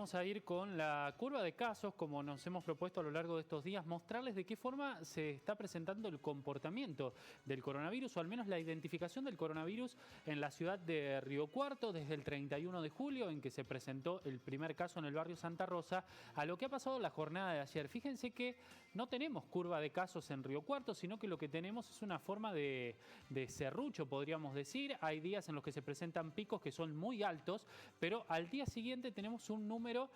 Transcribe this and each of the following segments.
vamos a ir con la curva de casos, como nos hemos propuesto a lo largo de estos días, mostrarles de qué forma se está presentando el comportamiento del coronavirus, o al menos la identificación del coronavirus en la ciudad de Río Cuarto, desde el 31 de julio, en que se presentó el primer caso en el barrio Santa Rosa, a lo que ha pasado la jornada de ayer. Fíjense que no tenemos curva de casos en Río Cuarto, sino que lo que tenemos es una forma de serrucho, podríamos decir. Hay días en los que se presentan picos que son muy altos, pero al día siguiente tenemos un número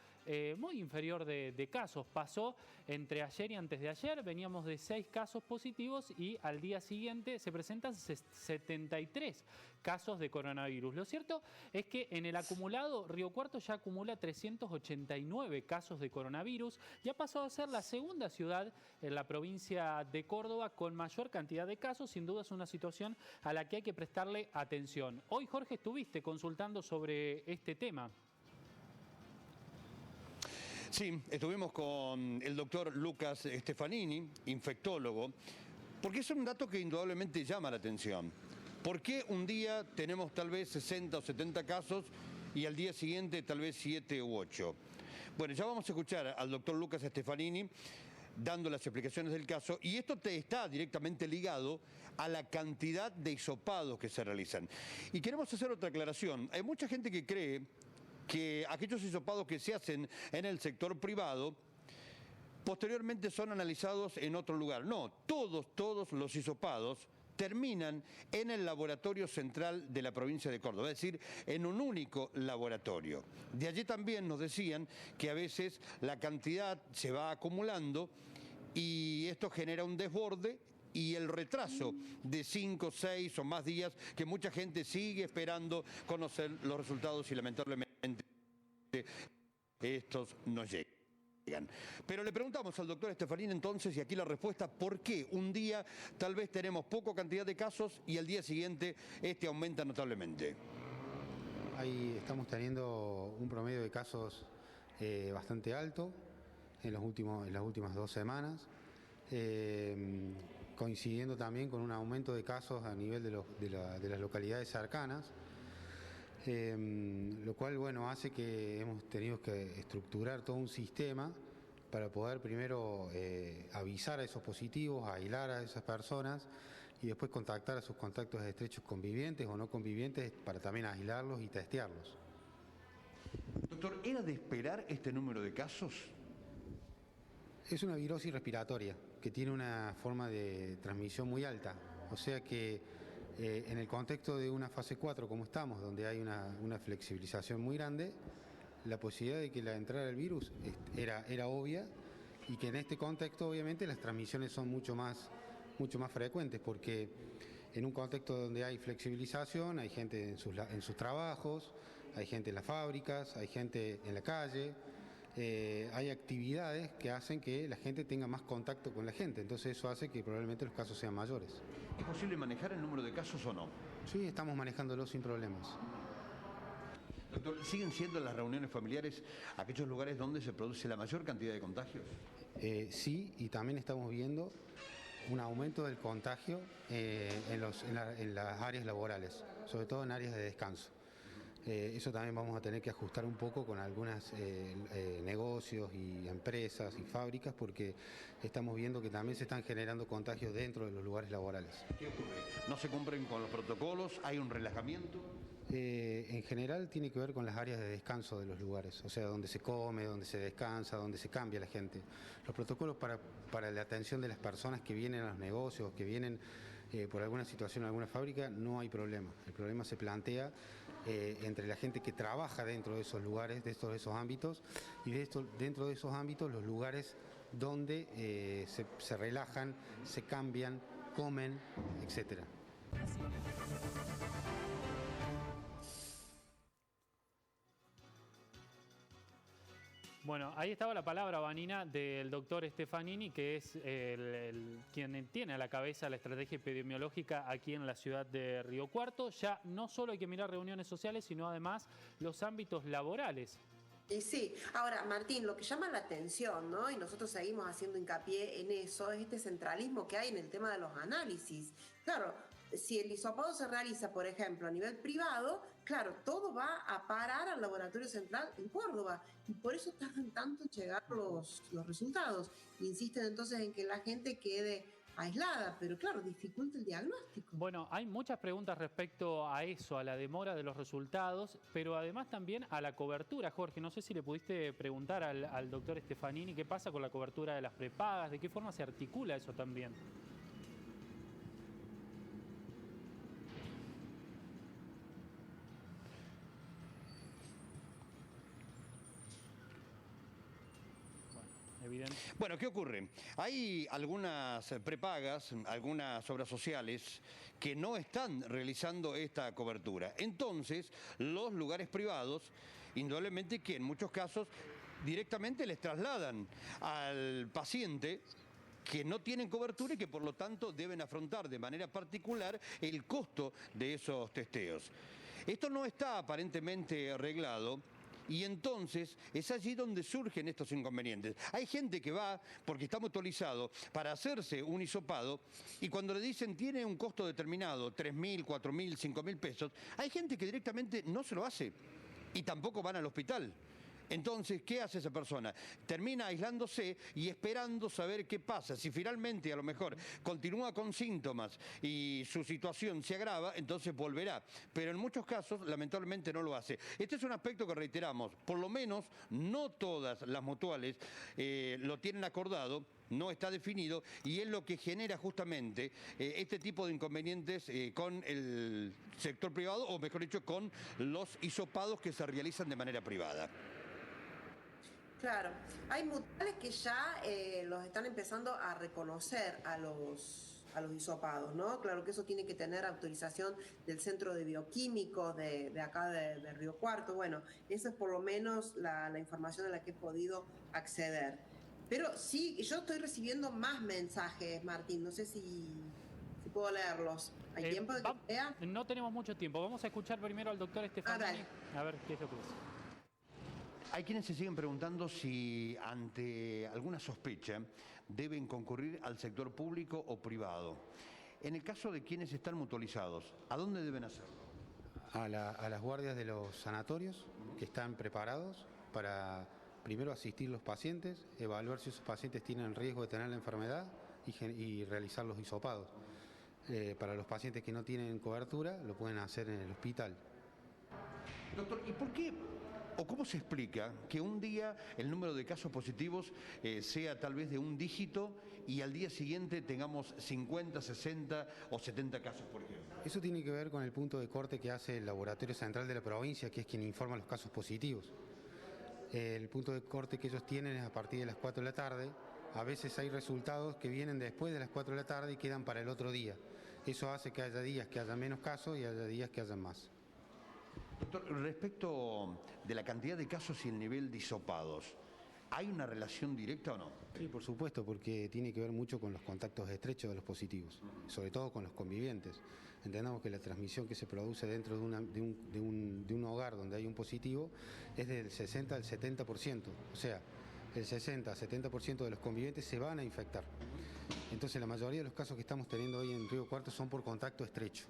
muy inferior de casos. Pasó entre ayer y antes de ayer, veníamos de 6 casos positivos y al día siguiente se presentan 73 casos de coronavirus. Lo cierto es que en el acumulado, Río Cuarto ya acumula 389 casos de coronavirus y ha pasado a ser la segunda ciudad en la provincia de Córdoba con mayor cantidad de casos. Sin duda es una situación a la que hay que prestarle atención. Hoy, Jorge, estuviste consultando sobre este tema. Sí, estuvimos con el doctor Lucas Stefanini, infectólogo, porque es un dato que indudablemente llama la atención. ¿Por qué un día tenemos tal vez 60 o 70 casos y al día siguiente tal vez 7 u 8? Bueno, ya vamos a escuchar al doctor Lucas Stefanini dando las explicaciones del caso, y esto está directamente ligado a la cantidad de hisopados que se realizan. Y queremos hacer otra aclaración. Hay mucha gente que cree que aquellos hisopados que se hacen en el sector privado posteriormente son analizados en otro lugar. No, todos los hisopados terminan en el laboratorio central de la provincia de Córdoba, es decir, en un único laboratorio. De allí también nos decían que a veces la cantidad se va acumulando y esto genera un desborde y el retraso de 5, 6 o más días que mucha gente sigue esperando conocer los resultados y lamentablemente estos no llegan. Pero le preguntamos al doctor Stefanini entonces, y aquí la respuesta, ¿por qué un día tal vez tenemos poca cantidad de casos y al día siguiente este aumenta notablemente? Ahí estamos teniendo un promedio de casos bastante alto en las últimas 2 semanas, coincidiendo también con un aumento de casos a nivel de las localidades cercanas. Lo cual, bueno, hace que hemos tenido que estructurar todo un sistema para poder primero avisar a esos positivos, aislar a esas personas y después contactar a sus contactos estrechos convivientes o no convivientes para también aislarlos y testearlos. Doctor, ¿era de esperar este número de casos? Es una virosis respiratoria que tiene una forma de transmisión muy alta, o sea que en el contexto de una fase 4 como estamos, donde hay una flexibilización muy grande, la posibilidad de que la entrada del virus era obvia, y que en este contexto obviamente las transmisiones son mucho más frecuentes, porque en un contexto donde hay flexibilización hay gente en sus trabajos, hay gente en las fábricas, hay gente en la calle. Hay actividades que hacen que la gente tenga más contacto con la gente, entonces eso hace que probablemente los casos sean mayores. ¿Es posible manejar el número de casos o no? Sí, estamos manejándolo sin problemas. Doctor, ¿siguen siendo las reuniones familiares aquellos lugares donde se produce la mayor cantidad de contagios? Sí, y también estamos viendo un aumento del contagio en las áreas laborales, sobre todo en áreas de descanso. Eso también vamos a tener que ajustar un poco con algunos negocios y empresas y fábricas, porque estamos viendo que también se están generando contagios dentro de los lugares laborales. ¿Qué ocurre? ¿No se cumplen con los protocolos? ¿Hay un relajamiento? En general tiene que ver con las áreas de descanso de los lugares, o sea, donde se come, donde se descansa, donde se cambia la gente. Los protocolos para la atención de las personas que vienen a los negocios, que vienen por alguna situación a alguna fábrica, no hay problema. El problema se plantea entre la gente que trabaja dentro de esos lugares, dentro de esos ámbitos, y dentro de esos ámbitos los lugares donde se relajan, se cambian, comen, etcétera. Bueno, ahí estaba la palabra, Vanina, del doctor Stefanini, que es quien tiene a la cabeza la estrategia epidemiológica aquí en la ciudad de Río Cuarto. Ya no solo hay que mirar reuniones sociales, sino además los ámbitos laborales. Y sí, ahora Martín, lo que llama la atención, ¿no? Y nosotros seguimos haciendo hincapié en eso, es este centralismo que hay en el tema de los análisis. Claro, si el hisopado se realiza, por ejemplo, a nivel privado, claro, todo va a parar al laboratorio central en Córdoba y por eso tardan tanto en llegar los resultados. Insisten entonces en que la gente quede aislada, pero claro, dificulta el diagnóstico. Bueno, hay muchas preguntas respecto a eso, a la demora de los resultados, pero además también a la cobertura. Jorge, no sé si le pudiste preguntar al doctor Stefanini qué pasa con la cobertura de las prepagas, de qué forma se articula eso también. Evidente. Bueno, ¿qué ocurre? Hay algunas prepagas, algunas obras sociales que no están realizando esta cobertura. Entonces, los lugares privados, indudablemente que en muchos casos directamente les trasladan al paciente que no tienen cobertura y que por lo tanto deben afrontar de manera particular el costo de esos testeos. Esto no está aparentemente arreglado. Y entonces es allí donde surgen estos inconvenientes. Hay gente que va, porque está motorizado, para hacerse un hisopado y cuando le dicen tiene un costo determinado, 3.000, 4.000, 5.000 pesos, hay gente que directamente no se lo hace y tampoco van al hospital. Entonces, ¿qué hace esa persona? Termina aislándose y esperando saber qué pasa. Si finalmente a lo mejor continúa con síntomas y su situación se agrava, entonces volverá. Pero en muchos casos, lamentablemente, no lo hace. Este es un aspecto que reiteramos, por lo menos no todas las mutuales lo tienen acordado, no está definido y es lo que genera justamente este tipo de inconvenientes con el sector privado, o mejor dicho, con los hisopados que se realizan de manera privada. Claro, hay mutuales que ya los están empezando a reconocer a los hisopados, ¿no? Claro que eso tiene que tener autorización del Centro de Bioquímicos de acá de Río Cuarto. Bueno, esa es por lo menos la información a la que he podido acceder. Pero sí, yo estoy recibiendo más mensajes, Martín, no sé si puedo leerlos. ¿Hay tiempo de que lea? No tenemos mucho tiempo, vamos a escuchar primero al doctor Stefanini, a ver qué es lo que dice. Hay quienes se siguen preguntando si ante alguna sospecha deben concurrir al sector público o privado. En el caso de quienes están mutualizados, ¿a dónde deben hacerlo? A las guardias de los sanatorios que están preparados para primero asistir a los pacientes, evaluar si esos pacientes tienen riesgo de tener la enfermedad y realizar los hisopados. Para los pacientes que no tienen cobertura, lo pueden hacer en el hospital. Doctor, ¿y por qué o cómo se explica que un día el número de casos positivos sea tal vez de un dígito y al día siguiente tengamos 50, 60 o 70 casos, por ejemplo? Eso tiene que ver con el punto de corte que hace el Laboratorio Central de la provincia, que es quien informa los casos positivos. El punto de corte que ellos tienen es a partir de las 4 de la tarde. A veces hay resultados que vienen después de las 4 de la tarde y quedan para el otro día. Eso hace que haya días que haya menos casos y haya días que haya más. Doctor, respecto de la cantidad de casos y el nivel de hisopados, ¿hay una relación directa o no? Sí, por supuesto, porque tiene que ver mucho con los contactos estrechos de los positivos, sobre todo con los convivientes. Entendamos que la transmisión que se produce dentro de un hogar donde hay un positivo es del 60 al 70%, o sea, el 60-70% de los convivientes se van a infectar. Entonces la mayoría de los casos que estamos teniendo hoy en Río Cuarto son por contacto estrecho.